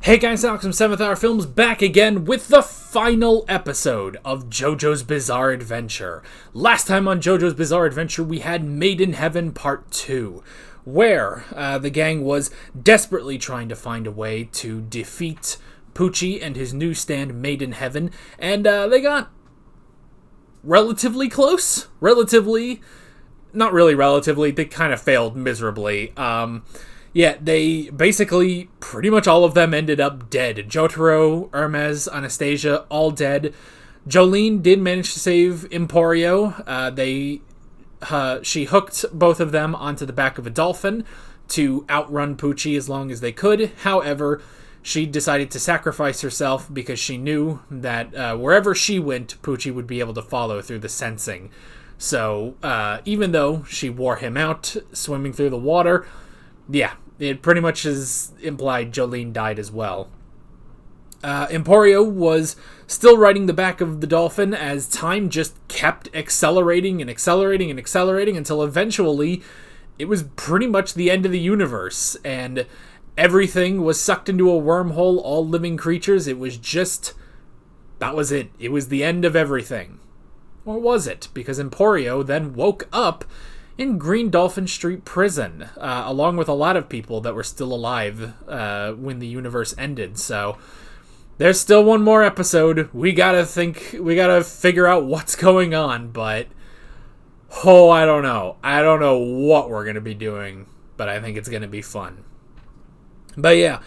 Hey guys, Alex from 7th Hour Films back again with the final episode of JoJo's Bizarre Adventure. Last time on JoJo's Bizarre Adventure, we had Made in Heaven Part 2, where the gang was desperately trying to find a way to defeat Poochie and his new stand, Made in Heaven, and they got relatively close. Not really relatively, they kind of failed miserably. Yeah, they basically, pretty much all of them ended up dead. Jotaro, Hermes, Anastasia, all dead. Jolene did manage to save Emporio. She hooked both of them onto the back of a dolphin to outrun Poochie as long as they could. However, she decided to sacrifice herself because she knew that wherever she went, Poochie would be able to follow through the sensing. So, even though she wore him out swimming through the water, yeah, it pretty much is implied Jolene died as well. Emporio was still riding the back of the dolphin as time just kept accelerating until eventually it was pretty much the end of the universe and everything was sucked into a wormhole, all living creatures. That was it. It was the end of everything. Or was it? Because Emporio then woke up in Green Dolphin Street Prison, along with a lot of people that were still alive when the universe ended. So there's still one more episode. We gotta figure out what's going on, but I don't know. I don't know what we're gonna be doing, but I think it's gonna be fun. But yeah,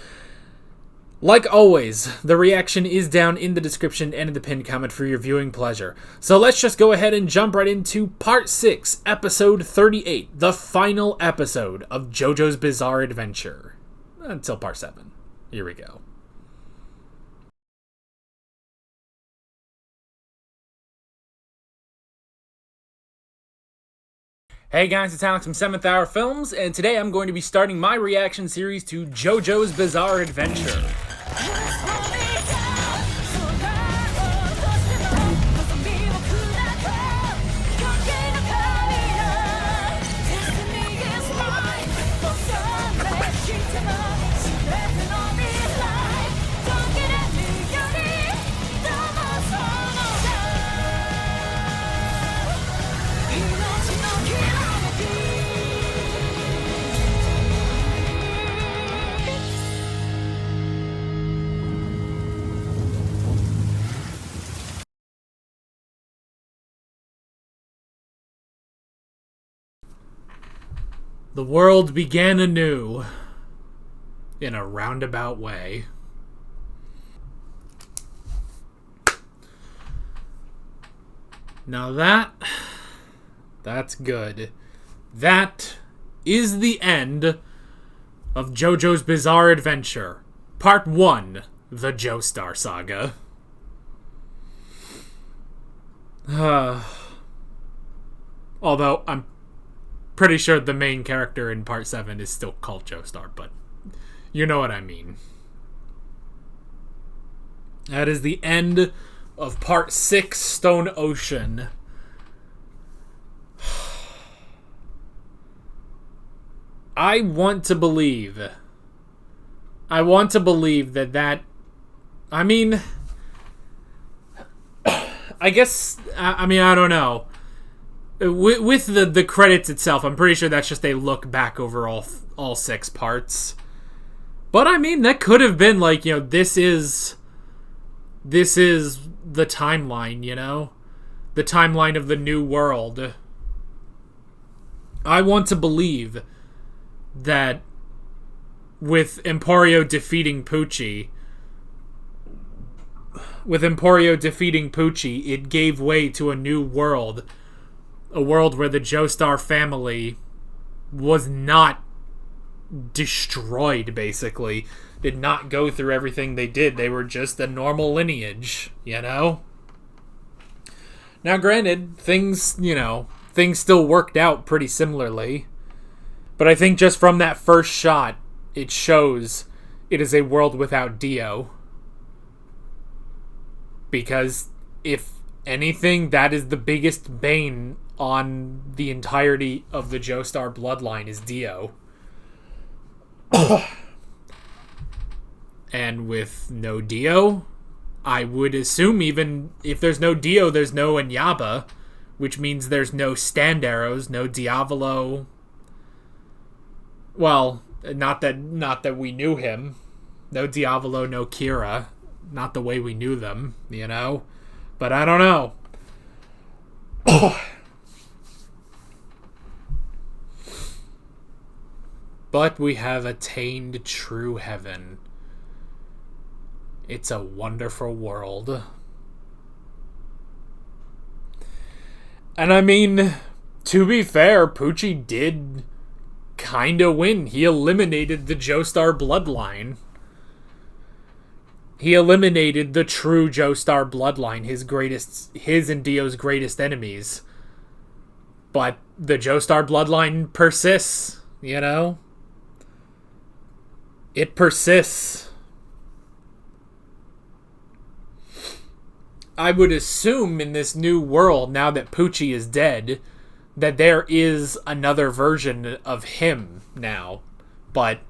like always, the reaction is down in the description and in the pinned comment for your viewing pleasure. So let's just go ahead and jump right into Part 6, Episode 38, the final episode of JoJo's Bizarre Adventure. Until Part 7. Here we go. Hey guys, it's Alex from 7th Hour Films, and today I'm going to be starting my reaction series to JoJo's Bizarre Adventure. The world began anew, in a roundabout way. Now that's good. That is the end of JoJo's Bizarre Adventure, Part 1, The Joestar Saga. Although, I'm pretty sure the main character in Part 7 is still called Joestar, but you know what I mean. That is the end of Part 6, Stone Ocean. I want to believe that I mean, I guess, I don't know. With the credits itself, I'm pretty sure that's just a look back over all 6 parts. But I mean, that could have been like, this is the timeline, the timeline of the new world. I want to believe that with Emporio defeating Poochie, it gave way to a new world. A world where the Joestar family was not destroyed, basically. Did not go through everything they did. They were just a normal lineage, Now, granted, things still worked out pretty similarly. But I think just from that first shot, it shows it is a world without Dio. Because if anything, that is the biggest bane on the entirety of the Joestar bloodline is Dio. And with no Dio, I would assume even if there's no Dio, there's no Inyaba, which means there's no stand arrows, no Diavolo. Well, not that we knew him. No Diavolo, no Kira. Not the way we knew them, you know? But I don't know. But we have attained true heaven. It's a wonderful world. And I mean, to be fair, Pucci did kinda win. He eliminated the Joestar bloodline. He eliminated the true Joestar bloodline, his and Dio's greatest enemies. But the Joestar bloodline persists, you know? It persists. I would assume in this new world, now that Pucci is dead, that there is another version of him now. But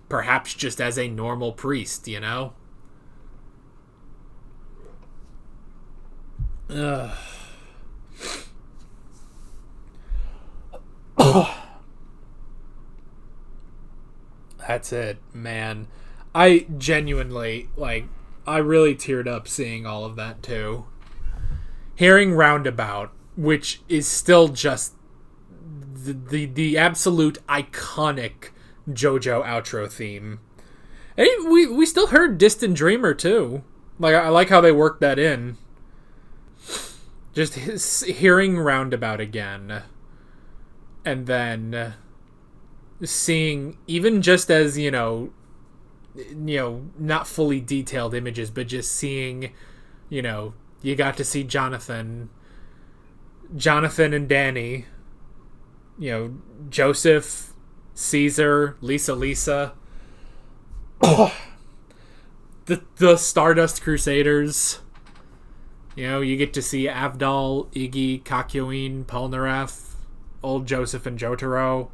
perhaps just as a normal priest, you know? Ugh. That's it, man. I genuinely, I really teared up seeing all of that, too. Hearing Roundabout, which is still just the absolute iconic JoJo outro theme. And we still heard Distant Dreamer, too. I like how they worked that in. Just hearing Roundabout again. And then seeing, even just as, you know, not fully detailed images, but just seeing, you know, you got to see Jonathan and Danny, you know, Joseph, Caesar, Lisa, the Stardust Crusaders. You know, you get to see Avdol, Iggy, Kakyoin, Polnareff, old Joseph and Jotaro.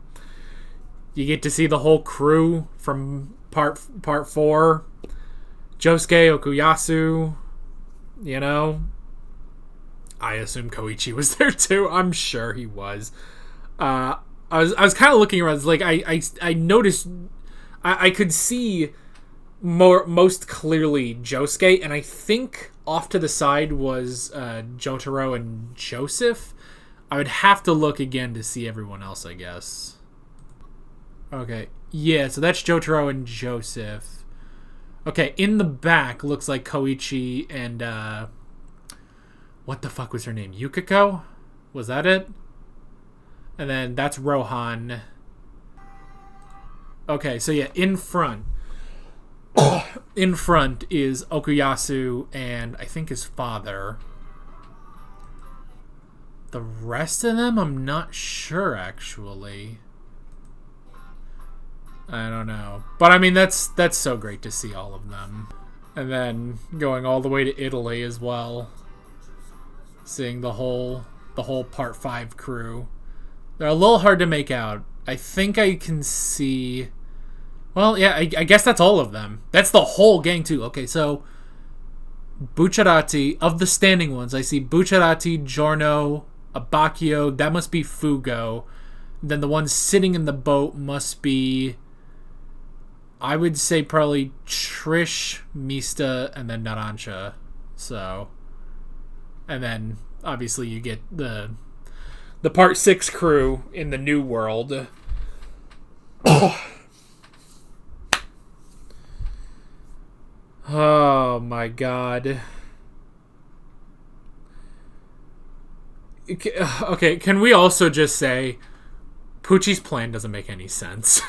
You get to see the whole crew from part 4. Josuke, Okuyasu, you know. I assume Koichi was there too. I'm sure he was. I was kind of looking around. I noticed I could see most clearly Josuke, and I think off to the side was Jotaro and Joseph. I would have to look again to see everyone else, I guess. Okay, yeah, so that's Jotaro and Joseph. Okay, in the back looks like Koichi and, what the fuck was her name? Yukiko? Was that it? And then that's Rohan. Okay, so yeah, in front. In front is Okuyasu and I think his father. The rest of them, I'm not sure, actually. I don't know. But I mean, that's so great to see all of them. And then going all the way to Italy as well. Seeing the whole Part 5 crew. They're a little hard to make out. I think I can see... Well, yeah, I guess that's all of them. That's the whole gang, too. Okay, so... Bucciarati, of the standing ones, I see Bucciarati, Giorno, Abacchio, that must be Fugo. Then the ones sitting in the boat must be... I would say probably Trish, Mista, and then Narancia. So... And then, obviously, you get the Part 6 crew in the new world. Oh, my God. Okay, can we also just say Pucci's plan doesn't make any sense?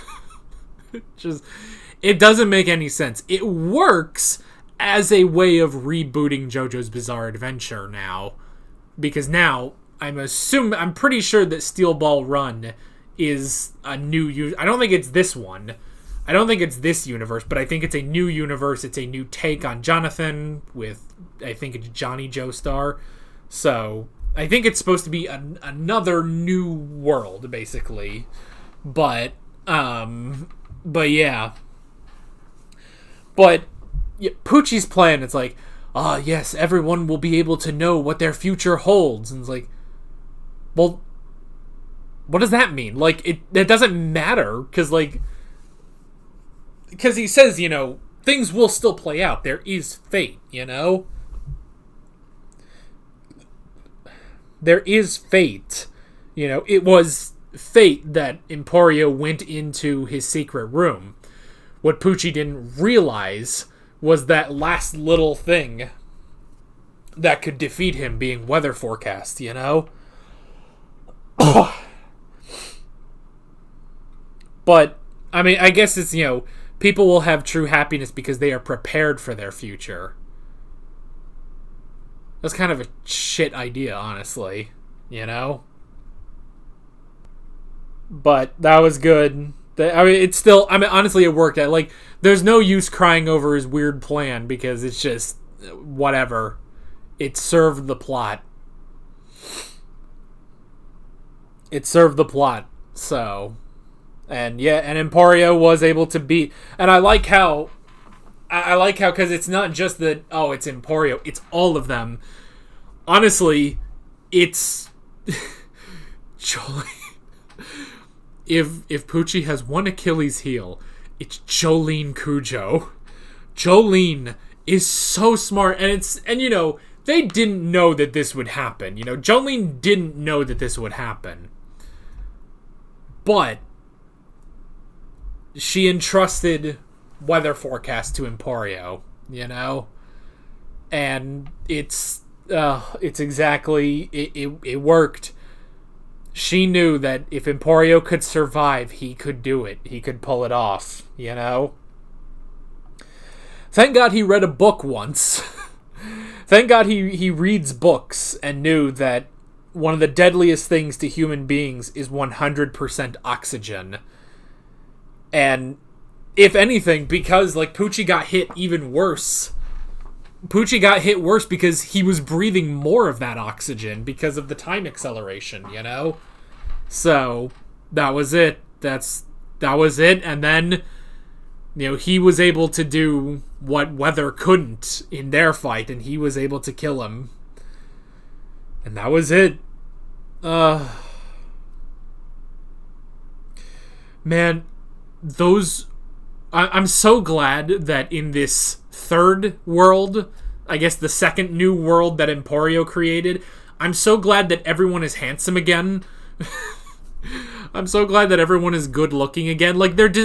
It doesn't make any sense. It works as a way of rebooting JoJo's Bizarre Adventure now, because now I'm pretty sure that Steel Ball Run is a new I don't think it's this one. I don't think it's this universe, but I think it's a new universe. It's a new take on Jonathan with, I think it's Johnny Joestar. So I think it's supposed to be another new world, basically. But yeah. But Poochie's plan, it's like, yes, everyone will be able to know what their future holds. And it's like, well, what does that mean? Like, it doesn't matter, because he says, things will still play out. There is fate, There is fate. It was fate that Emporio went into his secret room. What Poochie didn't realize was that last little thing that could defeat him being weather forecast, But, I mean, I guess it's, people will have true happiness because they are prepared for their future. That's kind of a shit idea, honestly, But that was good. It's still, honestly, it worked. There's no use crying over his weird plan because it's just, whatever. It served the plot. So... And Emporio was able to beat, and I like how, because it's not just that, it's Emporio, it's all of them. Honestly, it's Jolene. If Poochie has one Achilles heel, it's Jolene Cujo. Jolene is so smart, and they didn't know that this would happen. Jolene didn't know that this would happen. But she entrusted weather forecast to Emporio, and it's exactly, it worked. She knew that if Emporio could survive, he could do it. He could pull it off, Thank God he read a book once. Thank God he reads books and knew that one of the deadliest things to human beings is 100% oxygen. And if anything, because Poochie got hit even worse. Poochie got hit worse because he was breathing more of that oxygen because of the time acceleration, So that was it. That was it. And then, he was able to do what Weather couldn't in their fight, and he was able to kill him. And that was it. Man, I'm so glad that in this third world, I guess the second new world that Emporio created, I'm so glad that everyone is handsome again. I'm so glad that everyone is good looking again.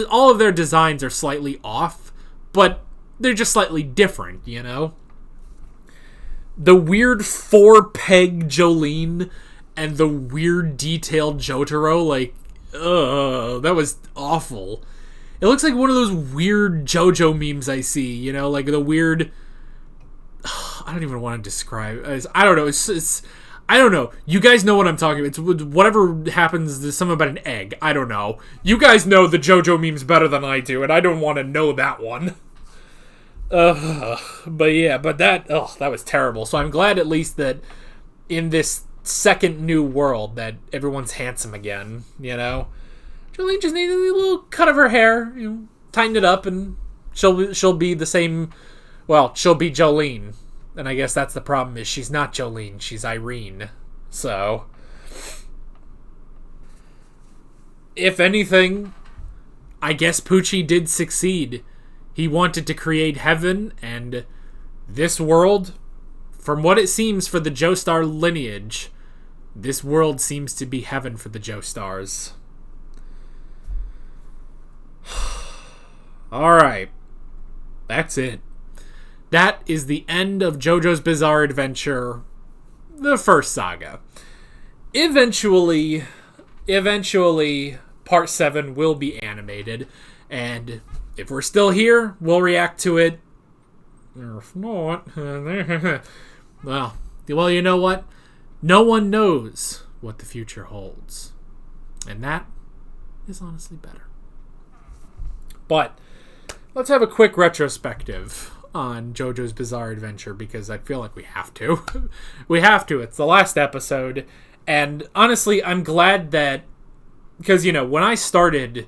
All of their designs are slightly off, but they're just slightly different, The weird 4-peg Jolene and the weird detailed Jotaro, that was awful. It looks like one of those weird JoJo memes I see, the weird... I don't even want to describe it. I don't know. It's I don't know. You guys know what I'm talking about. It's whatever happens, there's something about an egg. I don't know. You guys know the JoJo memes better than I do, and I don't want to know that one. But that was terrible. So I'm glad at least that in this second new world that everyone's handsome again, Jolene just needed a little cut of her hair, tighten it up, and she'll be the same. Well, she'll be Jolene, and I guess that's the problem. Is she's not Jolene, she's Irene. So, if anything, I guess Poochie did succeed. He wanted to create heaven, and this world, from what it seems for the Joestar lineage, this world seems to be heaven for the Joestars. Alright. That's it. That is the end of JoJo's Bizarre Adventure, the first saga. Eventually, Part 7 will be animated, and if we're still here, we'll react to it. Or if not, well, you know what? No one knows what the future holds. And that is honestly better. But let's have a quick retrospective on JoJo's Bizarre Adventure, because I feel like we have to. We have to. It's the last episode. And honestly, I'm glad that, because, when I started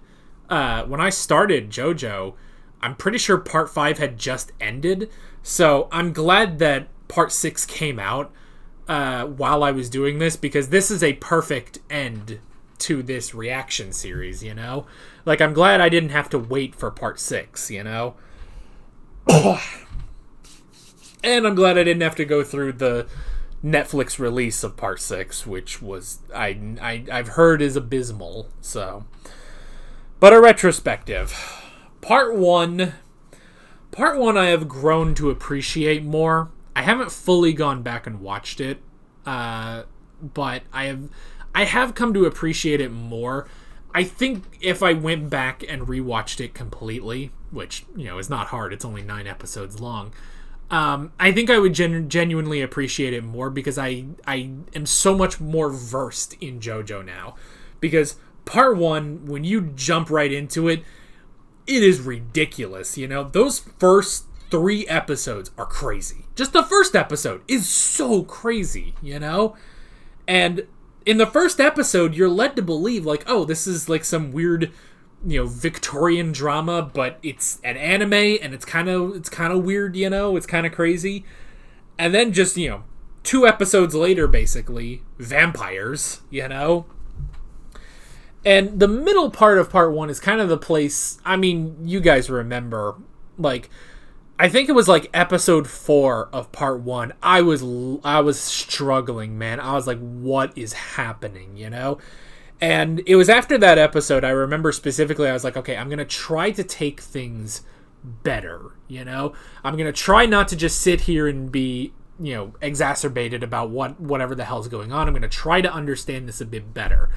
JoJo, I'm pretty sure part 5 had just ended. So I'm glad that part 6 came out while I was doing this, because this is a perfect end to this reaction series, you know? Like, I'm glad I didn't have to wait for part 6, you know? And I'm glad I didn't have to go through the Netflix release of part 6, which was, I've heard is abysmal, so. But a retrospective. Part 1 I have grown to appreciate more. I haven't fully gone back and watched it, but I have come to appreciate it more. I think if I went back and rewatched it completely, which, you know, is not hard, it's only 9 episodes long, I think I would genuinely appreciate it more, because I am so much more versed in JoJo now. Because part 1, when you jump right into it, it is ridiculous, you know? Those first 3 episodes are crazy. Just the first episode is so crazy, you know? And in the first episode, you're led to believe, like, oh, this is like some weird, you know, Victorian drama, but it's an anime, and it's kind of weird, you know? It's kind of crazy. And then just, you know, 2 episodes later, basically, vampires, you know? And the middle part of part 1 is kind of the place, I mean, you guys remember, like, I think it was like episode 4 of part 1. I was struggling, man. I was like, what is happening, you know? And it was after that episode, I remember specifically, I was like, okay, I'm going to try to take things better, you know? I'm going to try not to just sit here and be, you know, exacerbated about whatever the hell's going on. I'm going to try to understand this a bit better.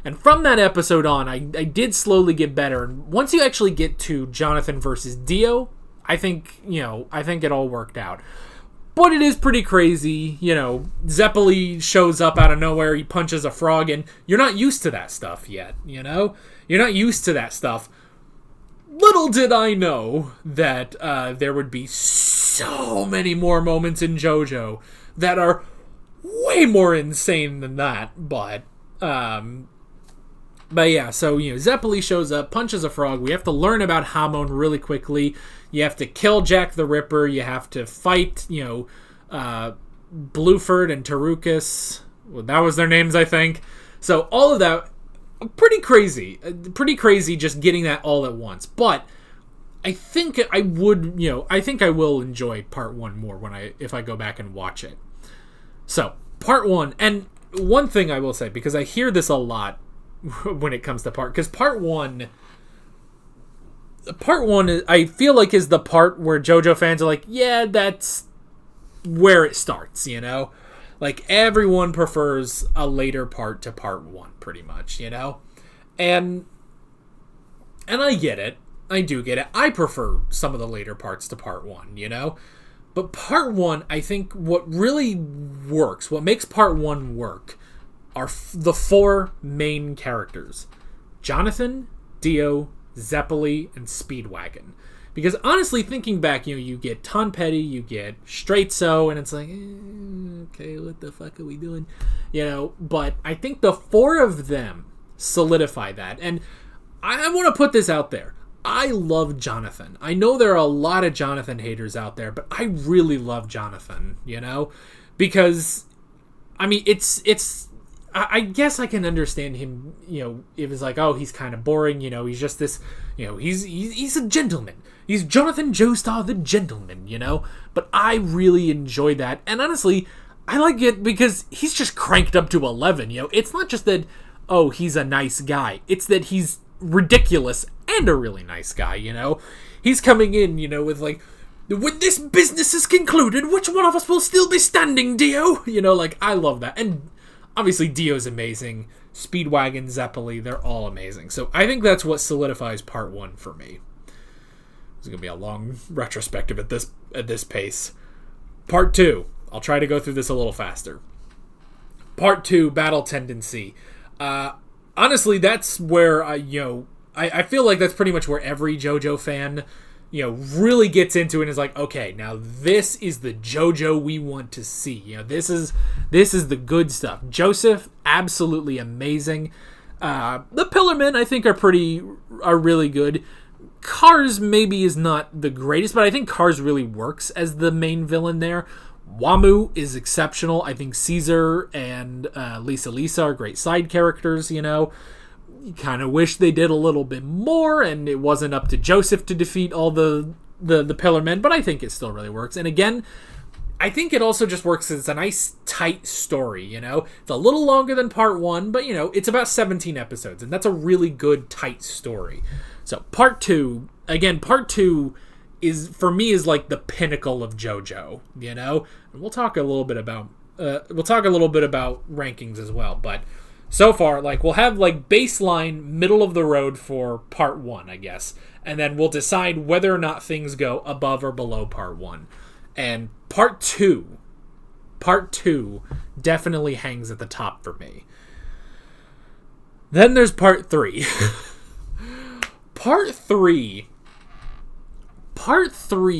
And from that episode on, I did slowly get better. And once you actually get to Jonathan versus Dio, I think it all worked out. But it is pretty crazy, you know, Zeppeli shows up out of nowhere, he punches a frog, and you're not used to that stuff yet, you know? You're not used to that stuff. Little did I know that there would be so many more moments in JoJo that are way more insane than that, but yeah, so, you know, Zeppeli shows up, punches a frog. We have to learn about Hamon really quickly. You have to kill Jack the Ripper. You have to fight, you know, Bluford and Tarukas. Well, that was their names, I think. So all of that, pretty crazy. Pretty crazy just getting that all at once. But I think I will enjoy part 1 more if I go back and watch it. So, part 1, and one thing I will say, because I hear this a lot when it comes to because part one I feel like is the part where JoJo fans are like, yeah, that's where it starts, you know? Like, everyone prefers a later part to part 1, pretty much, you know? And I get it. I do get it. I prefer some of the later parts to part 1, you know? But part 1, I think what really works, what makes part 1 work, are the 4 main characters: Jonathan, Dio, Zeppeli, and Speedwagon. Because honestly, thinking back, you know, you get Tonpetty, you get Straight So, and it's like, okay, what the fuck are we doing? You know, but I think the 4 of them solidify that. And I want to put this out there. I love Jonathan. I know there are a lot of Jonathan haters out there, but I really love Jonathan, you know? Because, I mean, I guess I can understand him, you know, if it's like, oh, he's kind of boring, you know, he's just this, you know, he's a gentleman. He's Jonathan Joestar the gentleman, you know? But I really enjoy that. And honestly, I like it because he's just cranked up to 11, you know? It's not just that, oh, he's a nice guy. It's that he's ridiculous and a really nice guy, you know? He's coming in, you know, with like, when this business is concluded, which one of us will still be standing, Dio? You know, like, I love that. And obviously, Dio's amazing. Speedwagon, Zeppeli, they're all amazing. So I think that's what solidifies part 1 for me. It's going to be a long retrospective at this pace. Part 2. I'll try to go through this a little faster. Part 2, Battle Tendency. Honestly, that's where, I feel like that's pretty much where every JoJo fan, you know, really gets into it and is like, okay, now this is the JoJo we want to see. You know, this is the good stuff. Joseph, absolutely amazing. The Pillarmen, I think, are really good. Cars maybe is not the greatest, but I think Cars really works as the main villain there. Wamu is exceptional. I think Caesar and Lisa are great side characters, you kind of wish they did a little bit more, and it wasn't up to Joseph to defeat all the Pillar Men, but I think it still really works. And again, I think it also just works as a nice, tight story, It's a little longer than part 1, but, it's about 17 episodes, and that's a really good, tight story. So, part 2 is, for me, is like the pinnacle of JoJo, And we'll talk a little bit about rankings as well, but so far, we'll have, baseline, middle of the road for part 1, I guess, and then we'll decide whether or not things go above or below part 1. And part 2 definitely hangs at the top for me. Then there's part 3. Part 3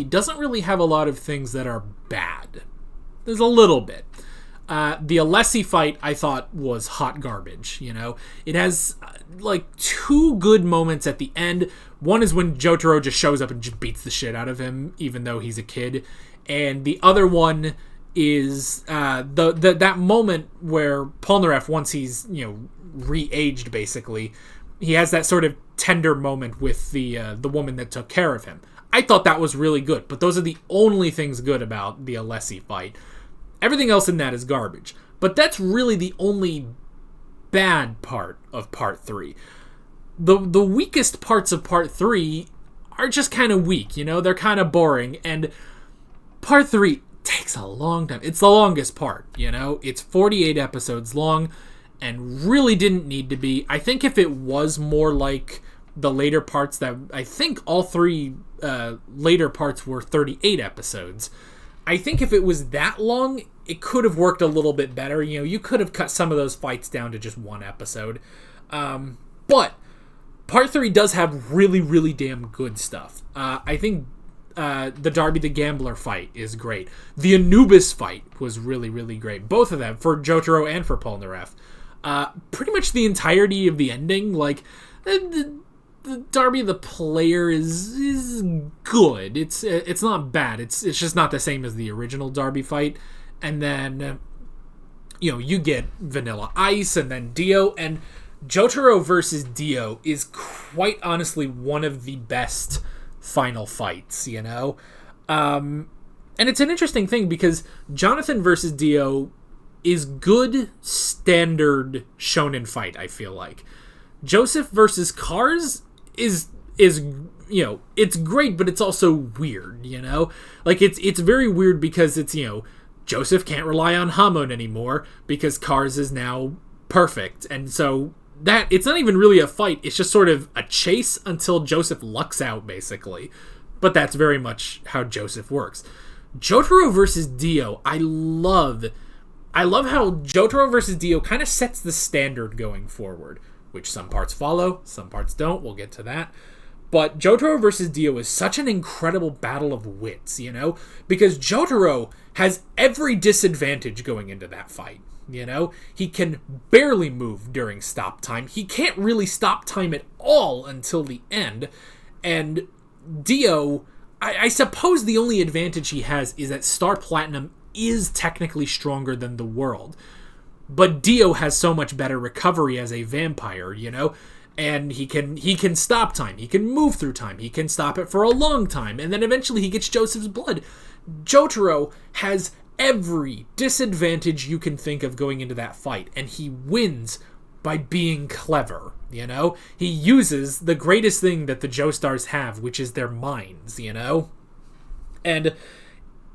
doesn't really have a lot of things that are bad. There's a little bit. The Alessi fight, I thought, was hot garbage, It has, 2 good moments at the end. One is when Jotaro just shows up and just beats the shit out of him, even though he's a kid. And the other one is that moment where Polnareff, once he's, re-aged, basically, he has that sort of tender moment with the woman that took care of him. I thought that was really good, but those are the only things good about the Alessi fight. Everything else in that is garbage. But that's really the only bad part of part 3. The weakest parts of part 3 are just kind of weak, They're kind of boring, and part 3 takes a long time. It's the longest part, It's 48 episodes long and really didn't need to be. I think if it was more like the later parts, that I think all 3 later parts were 38 episodes. I think if it was that long, it could have worked a little bit better. You could have cut some of those fights down to just 1 episode. But part 3 does have really, really damn good stuff. I think the Darby the Gambler fight is great. The Anubis fight was really, really great. Both of them, for Jotaro and for Polnareff. Pretty much the entirety of the ending, the Darby the player is good. It's not bad. It's just not the same as the original Darby fight. And then you get Vanilla Ice and then Dio, and Jotaro versus Dio is quite honestly one of the best final fights, And it's an interesting thing because Jonathan versus Dio is good standard shonen fight, I feel like. Joseph versus Cars is it's great, but it's also weird, it's very weird because it's, Joseph can't rely on Hamon anymore because Cars is now perfect, and so that it's not even really a fight, it's just sort of a chase until Joseph lucks out, basically. But that's very much how Joseph works. Jotaro versus Dio, I love how Jotaro versus Dio kind of sets the standard going forward, which some parts follow, some parts don't. We'll get to that. But Jotaro versus Dio is such an incredible battle of wits, Because Jotaro has every disadvantage going into that fight, He can barely move during stop time. He can't really stop time at all until the end. And Dio, I suppose the only advantage he has is that Star Platinum is technically stronger than the world. But Dio has so much better recovery as a vampire, And he can stop time. He can move through time. He can stop it for a long time. And then eventually he gets Joseph's blood. Jotaro has every disadvantage you can think of going into that fight. And he wins by being clever, He uses the greatest thing that the Joestars have, which is their minds, And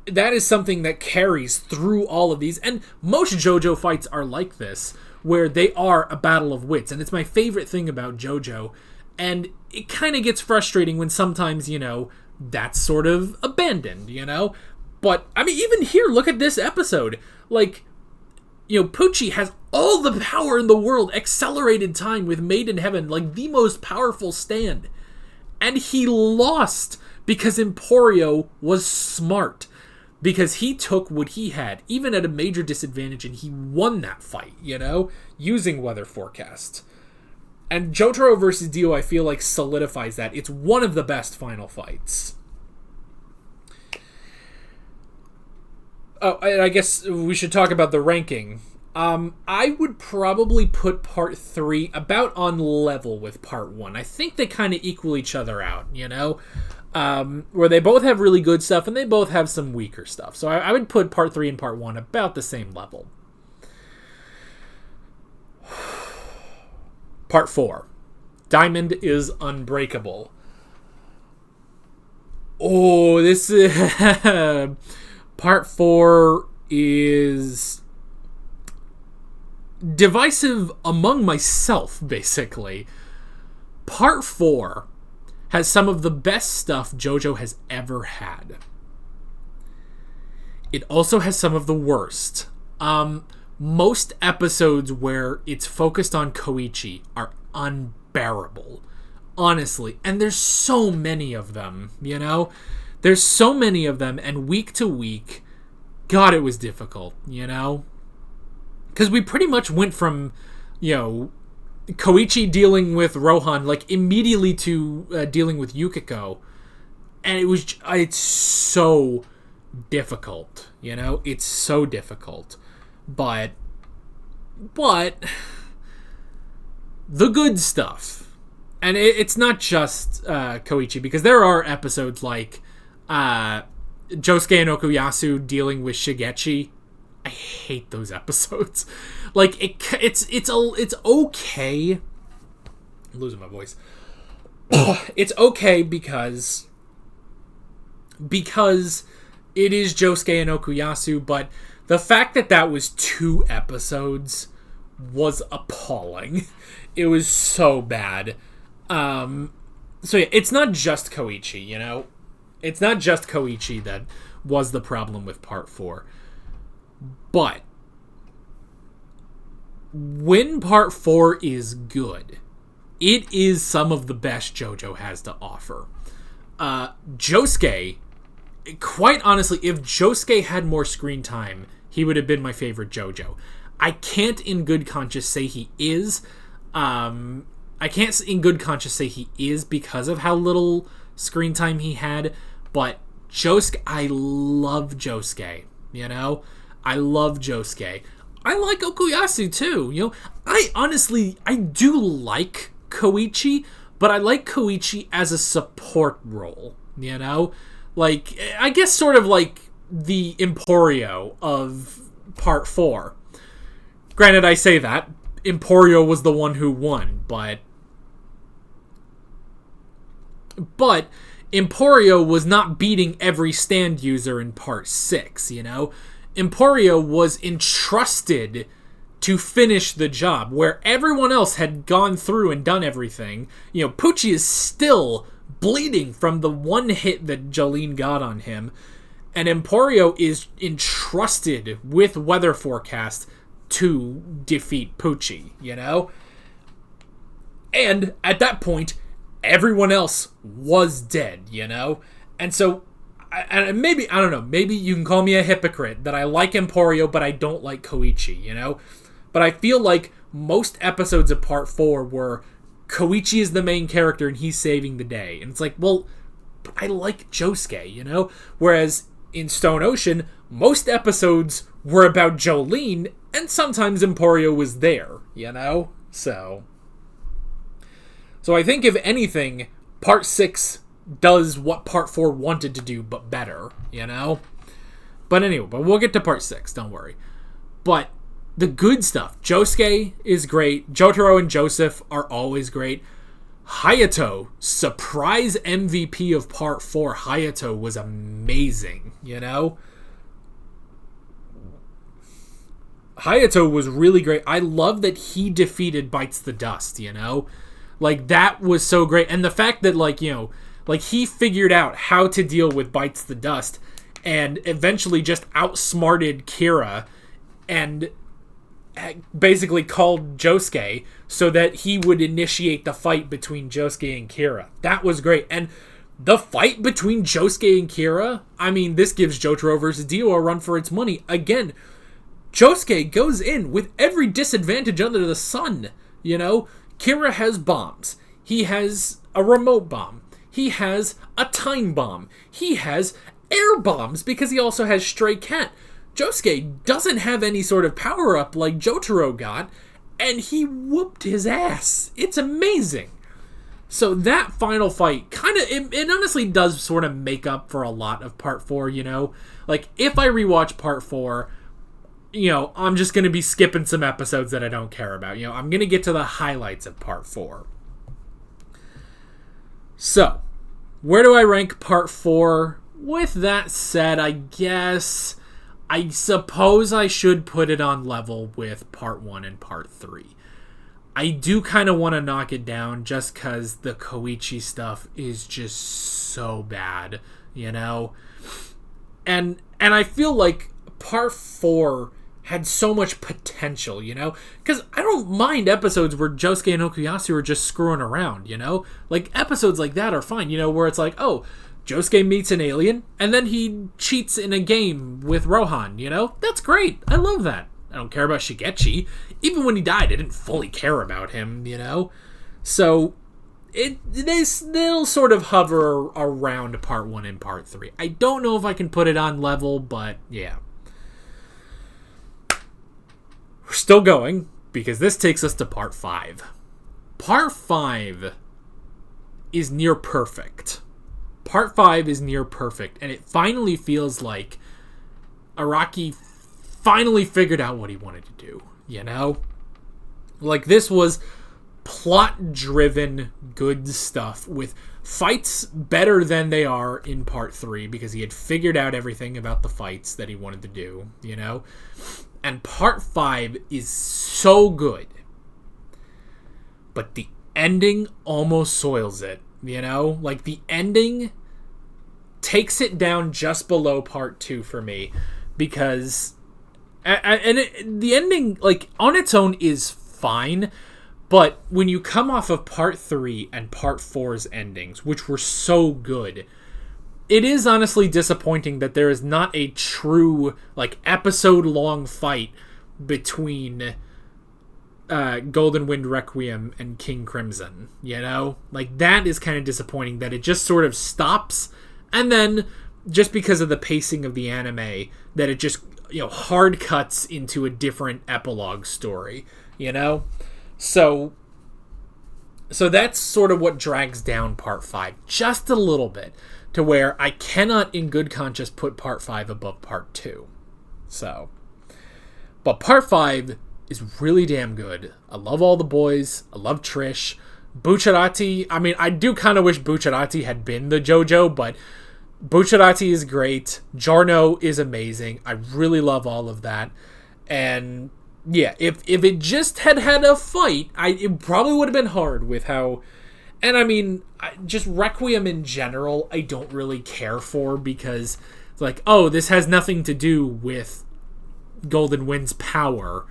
that is something that carries through all of these. And most JoJo fights are like this, where they are a battle of wits. And it's my favorite thing about JoJo. And it kind of gets frustrating when sometimes, that's sort of abandoned, But, I mean, even here, look at this episode. Pucci has all the power in the world, accelerated time with Made in Heaven, the most powerful stand. And he lost because Emporio was smart. Because he took what he had, even at a major disadvantage, and he won that fight, using weather forecast. And Jotaro versus Dio, I feel like, solidifies that. It's one of the best final fights. Oh, I guess we should talk about the ranking. I would probably put Part 3 about on level with Part 1. I think they kind of equal each other out, you know? Where they both have really good stuff and they both have some weaker stuff. So I would put Part 3 and Part 1 about the same level. Part 4. Diamond is Unbreakable. Oh, this is... Part 4 is divisive among myself, basically. Part 4 has some of the best stuff JoJo has ever had. It also has some of the worst. Most episodes where it's focused on Koichi are unbearable. Honestly. And there's so many of them, you know? There's so many of them, and week to week, God, it was difficult, you know? Because we pretty much went from, you know, Koichi dealing with Rohan, like, immediately to dealing with Yukiko. And it's so difficult, you know? It's so difficult. But, the good stuff. And it's not just Koichi, because there are episodes like Josuke and Okuyasu dealing with Shigechi. I hate those episodes. Like, it's okay. I'm losing my voice. It's okay because it is Josuke and Okuyasu, but the fact that was 2 episodes was appalling. It was so bad. So yeah, it's not just Koichi, you know? It's not just Koichi that was the problem with Part 4. But when Part 4 is good, it is some of the best JoJo has to offer. Josuke, quite honestly, if Josuke had more screen time, he would have been my favorite JoJo. I can't in good conscience say he is. I can't in good conscience say he is because of how little screen time he had, but Josuke, I love Josuke, you know? I love Josuke. I like Okuyasu too, you know? I do like Koichi, but I like Koichi as a support role, you know? Like, I guess sort of like the Emporio of Part 4. Granted, I say that. Emporio was the one who won, but Emporio was not beating every stand user in Part 6, you know? Emporio was entrusted to finish the job, where everyone else had gone through and done everything. You know, Pucci is still bleeding from the one hit that Jolene got on him, and Emporio is entrusted with weather forecast to defeat Pucci, you know? And at that point, everyone else was dead, you know? And so, and maybe, I don't know, maybe you can call me a hypocrite that I like Emporio, but I don't like Koichi, you know? But I feel like most episodes of Part 4 were Koichi is the main character and he's saving the day. And it's like, well, I like Josuke, you know? Whereas in Stone Ocean, most episodes were about Jolene, and sometimes Emporio was there, you know? So I think, if anything, Part 6 does what Part 4 wanted to do, but better, you know? But anyway, we'll get to Part 6, don't worry. But the good stuff. Josuke is great. Jotaro and Joseph are always great. Hayato, surprise MVP of Part 4. Hayato was amazing, you know? Hayato was really great. I love that he defeated Bites the Dust, you know? Like, that was so great. And the fact that, like, you know, like, he figured out how to deal with Bites the Dust and eventually just outsmarted Kira and basically called Josuke so that he would initiate the fight between Josuke and Kira. That was great. And the fight between Josuke and Kira, I mean, this gives Jotaro versus Dio a run for its money. Again, Josuke goes in with every disadvantage under the sun, you know? Kira has bombs. He has a remote bomb. He has a time bomb. He has air bombs because he also has Stray Cat. Josuke doesn't have any sort of power-up like Jotaro got, and he whooped his ass. It's amazing. So that final fight it honestly does sort of make up for a lot of part 4, you know? Like, if I rewatch part 4, you know, I'm just going to be skipping some episodes that I don't care about. You know, I'm going to get to the highlights of part 4. So, where do I rank part 4? With that said, I suppose I should put it on level with part 1 and part 3. I do kind of want to knock it down just because the Koichi stuff is just so bad, you know? And I feel like part 4 had so much potential, you know? Because I don't mind episodes where Josuke and Okuyasu are just screwing around, you know? Like, episodes like that are fine, you know, where it's like, oh, Josuke meets an alien, and then he cheats in a game with Rohan, you know? That's great. I love that. I don't care about Shigechi. Even when he died, I didn't fully care about him, you know? So, they'll sort of hover around part 1 and part 3. I don't know if I can put it on level, but yeah. We're still going, because this takes us to part 5. Part 5 is near perfect. Part 5 is near perfect, and it finally feels like Araki finally figured out what he wanted to do, you know? Like, this was plot-driven good stuff with fights better than they are in part 3 because he had figured out everything about the fights that he wanted to do, you know? And part 5 is so good, but the ending almost soils it, you know? Like, the ending takes it down just below part 2 for me because... the ending, like, on its own is fine, but when you come off of part 3 and part 4's endings, which were so good, it is honestly disappointing that there is not a true, like, episode-long fight between Golden Wind Requiem and King Crimson, you know? Like, that is kind of disappointing that it just sort of stops, and then, just because of the pacing of the anime, that it just... you know, hard cuts into a different epilogue story, you know? So that's sort of what drags down part 5 just a little bit to where I cannot in good conscience put part 5 above part 2. So, but part 5 is really damn good. I love all the boys. I love Trish. Bucciarati, I mean, I do kind of wish Bucciarati had been the JoJo, but Bucciarati is great. Giorno is amazing. I really love all of that. And yeah, if it just had a fight, it probably would have been hard with how... And I mean, just Requiem in general, I don't really care for because it's like, oh, this has nothing to do with Golden Wind's power.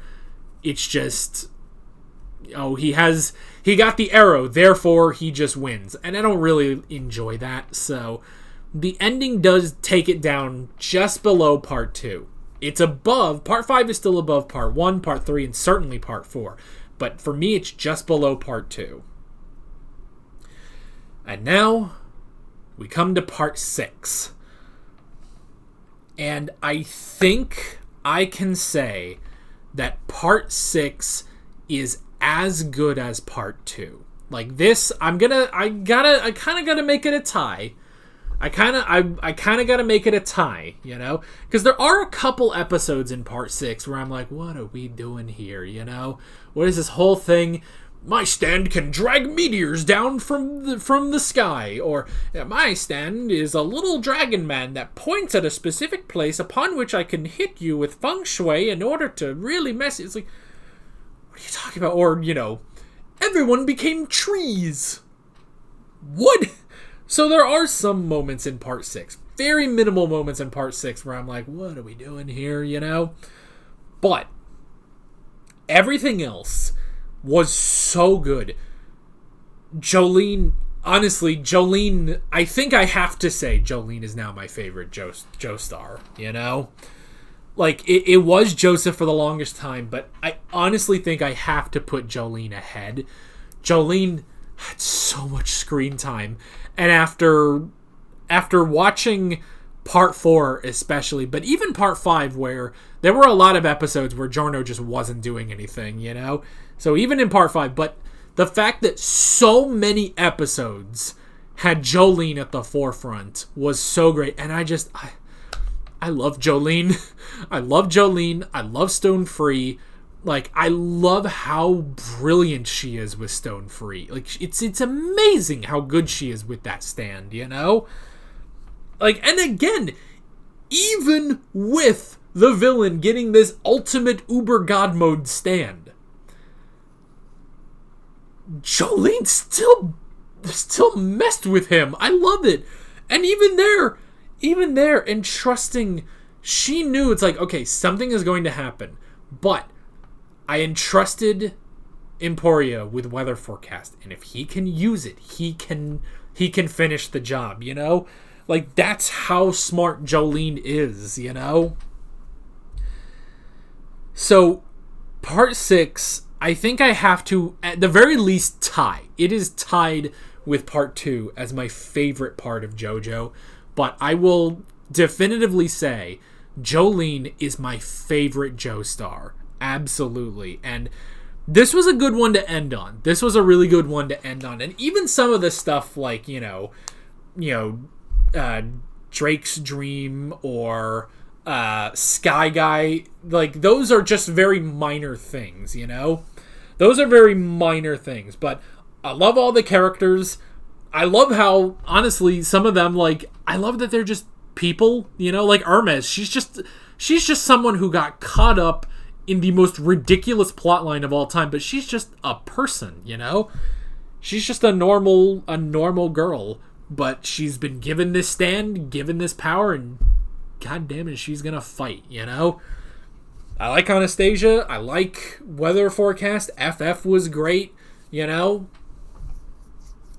It's just... oh, he got the arrow, therefore he just wins. And I don't really enjoy that, so... the ending does take it down just below part 2. It's above, part 5 is still above part 1, part 3, and certainly part 4. But for me, it's just below part 2. And now, we come to part 6. And I think I can say that part 6 is as good as part 2. Like this, I kind of gotta make it a tie. I kind of got to make it a tie, you know? Because there are a couple episodes in part 6 where I'm like, what are we doing here, you know? What is this whole thing? My stand can drag meteors down from the sky. Or, my stand is a little dragon man that points at a specific place upon which I can hit you with feng shui in order to really mess it. It's like, what are you talking about? Or, you know, everyone became trees. What? So there are some moments in part 6, very minimal moments in part 6 where I'm like, what are we doing here, you know? But everything else was so good. Jolene, I think I have to say Jolene is now my favorite Joestar, you know? Like, it was Joseph for the longest time, but I honestly think I have to put Jolene ahead. Jolene had so much screen time. And after watching part 4 especially, but even part 5, where there were a lot of episodes where Giorno just wasn't doing anything, you know? So even in part 5, but the fact that so many episodes had Jolene at the forefront was so great. And I love Jolene. I love Jolene. I love Stone Free. Like, I love how brilliant she is with Stone Free. Like, it's amazing how good she is with that stand, you know? Like, and again, even with the villain getting this ultimate Uber God mode stand, Jolene still messed with him. I love it. And even there, and trusting, she knew it's like, okay, something is going to happen, but I entrusted Emporio with weather forecast, and if he can use it, he can finish the job, you know? Like, that's how smart Jolene is, you know? So, part 6, I think I have to, at the very least, tie. It is tied with part 2 as my favorite part of JoJo, but I will definitively say Jolene is my favorite Joestar. Absolutely. And this was a good one to end on. This was a really good one to end on. And even some of the stuff like, you know, Drake's Dream or Sky Guy, like, those are just very minor things, you know? Those are very minor things, but I love all the characters. I love how, honestly, some of them, like, I love that they're just people, you know? Like Hermes, she's just someone who got caught up in the most ridiculous plotline of all time, but she's just a person, you know? She's just a normal girl, but she's been given this stand, given this power, and god damn it, she's gonna fight, you know? I like Anastasia. I like weather forecast. FF was great, you know?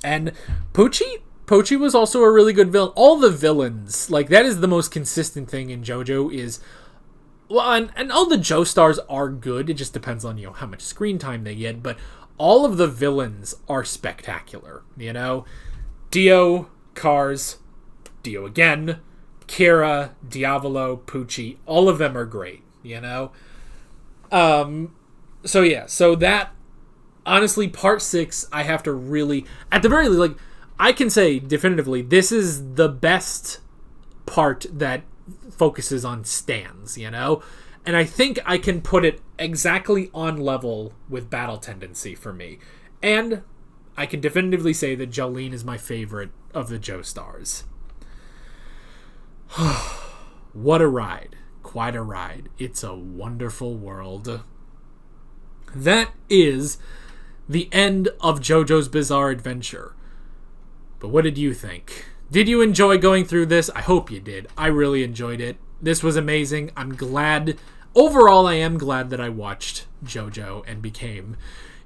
And Pochi was also a really good villain. All the villains, like, that is the most consistent thing in JoJo is, well, and all the Joestars are good. It just depends on, you know, how much screen time they get, but all of the villains are spectacular, you know? Dio, Cars, Dio again, Kira, Diavolo, Pucci, all of them are great, you know? So yeah, so that, honestly, part 6, I have to really, at the very least, like, I can say definitively, this is the best part that focuses on stands, you know? And I think I can put it exactly on level with Battle Tendency for me. And I can definitively say that Jolene is my favorite of the Joestars. What a ride. Quite a ride. It's a wonderful world. That is the end of JoJo's Bizarre Adventure. But what did you think? Did you enjoy going through this? I hope you did. I really enjoyed it. This was amazing. I'm glad. Overall, I am glad that I watched JoJo and became,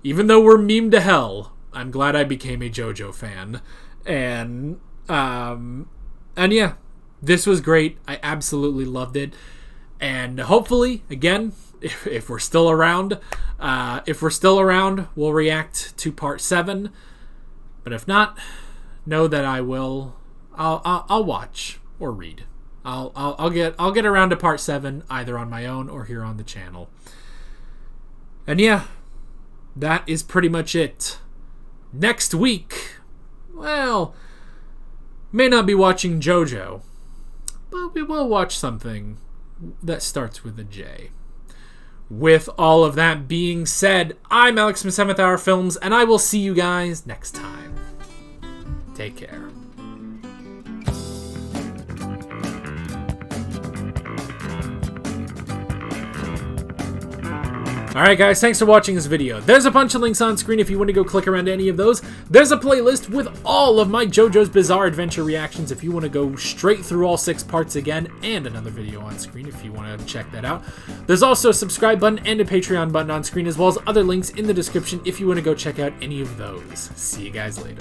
even though we're memed to hell, I'm glad I became a JoJo fan. And yeah, this was great. I absolutely loved it. And hopefully, again, if we're still around, we'll react to part 7. But if not, know that I will. I'll watch or read. I'll get around to part 7 either on my own or here on the channel. And yeah, that is pretty much it. Next week, well, may not be watching JoJo, but we will watch something that starts with a J. With all of that being said, I'm Alex from 7th Hour Films, and I will see you guys next time. Take care. Alright guys, thanks for watching this video. There's a bunch of links on screen if you want to go click around any of those. There's a playlist with all of my JoJo's Bizarre Adventure reactions if you want to go straight through all 6 parts again, and another video on screen if you want to check that out. There's also a subscribe button and a Patreon button on screen, as well as other links in the description if you want to go check out any of those. See you guys later.